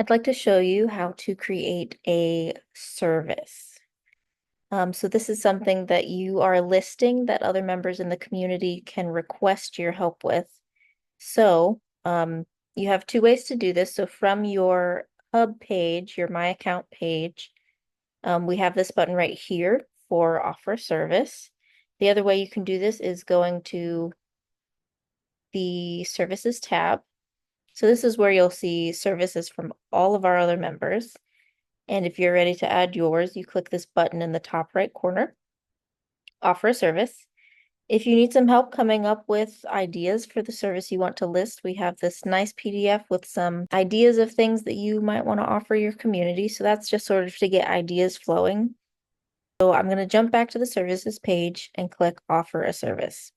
I'd like to show you how to create a service. So this is something that you are listing that other members in the community can request your help with. So you have two ways to do this. So from your hub page, your My Account page, we have this button right here for Offer Service. The other way you can do this is going to the Services tab. So this is where you'll see services from all of our other members. And if you're ready to add yours, you click this button in the top right corner, Offer a Service. If you need some help coming up with ideas for the service you want to list, we have this nice PDF with some ideas of things that you might want to offer your community. So that's just sort of to get ideas flowing. So I'm going to jump back to the services page and click Offer a Service.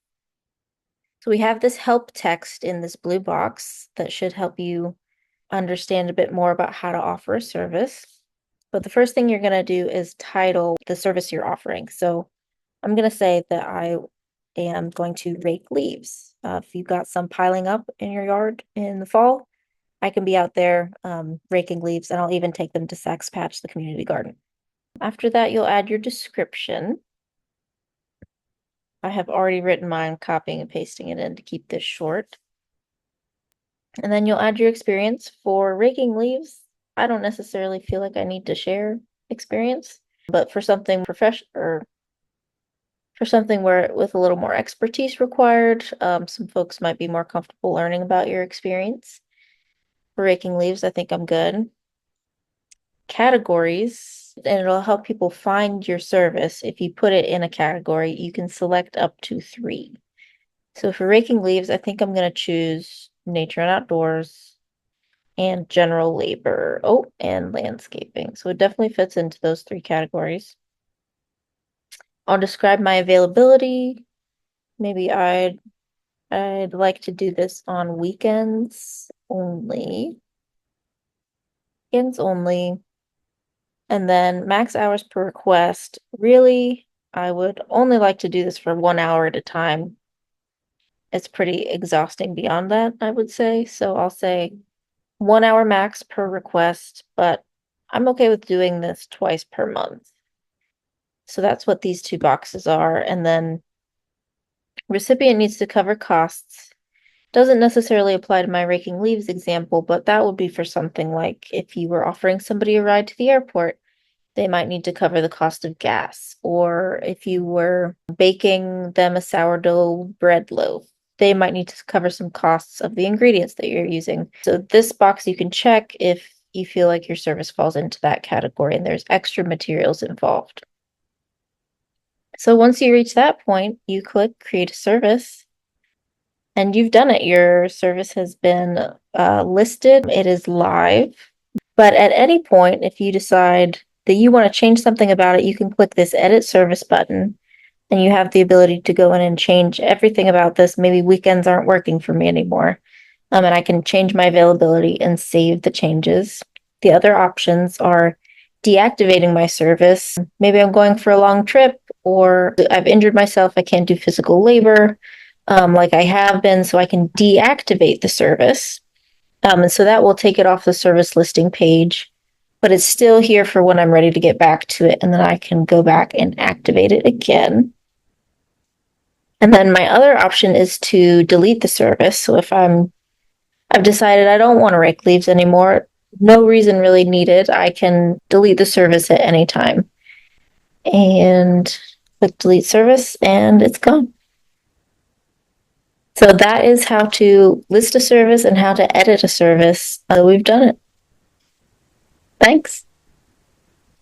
So we have this help text in this blue box that should help you understand a bit more about how to offer a service. But the first thing you're going to do is title the service you're offering. So I'm going to say that I am going to rake leaves. If you've got some piling up in your yard in the fall, I can be out there raking leaves, and I'll even take them to Saxapahaw, the community garden. After that, you'll add your description. I have already written mine, copying and pasting it in to keep this short. And then you'll add your experience. For raking leaves, I don't necessarily feel like I need to share experience, but for something professional or for something where with a little more expertise required, some folks might be more comfortable learning about your experience. For raking leaves, I think I'm good. Categories, and it'll help people find your service. If you put it in a category, you can select up to 3. So for raking leaves, I think I'm going to choose nature and outdoors and general labor. Oh, and landscaping. So it definitely fits into those 3 categories. I'll describe my availability. Maybe I'd like to do this on weekends only. Weekends only. And then max hours per request. Really, I would only like to do this for 1 hour at a time. It's pretty exhausting beyond that, I would say. So I'll say 1 hour max per request, but I'm okay with doing this twice per month. So that's what these 2 boxes are. And then recipient needs to cover costs. Doesn't necessarily apply to my raking leaves example, but that would be for something like if you were offering somebody a ride to the airport, they might need to cover the cost of gas. Or if you were baking them a sourdough bread loaf, they might need to cover some costs of the ingredients that you're using. So this box you can check if you feel like your service falls into that category and there's extra materials involved. So once you reach that point, you click Create a Service, and you've done it. Your service has been listed. It is live. But at any point, if you decide that you want to change something about it, you can click this Edit Service button, and you have the ability to go in and change everything about this. Maybe weekends aren't working for me anymore, and I can change my availability and save the changes. The other options are deactivating my service. Maybe I'm going for a long trip, or I've injured myself. I can't do physical labor like I have been, so I can deactivate the service. And so that will take it off the service listing page, but it's still here for when I'm ready to get back to it. And then I can go back and activate it again. And then my other option is to delete the service. So if I've decided I don't want to rake leaves anymore, no reason really needed, I can delete the service at any time. And click delete service, and it's gone. So that is how to list a service and how to edit a service. We've done it. Thanks.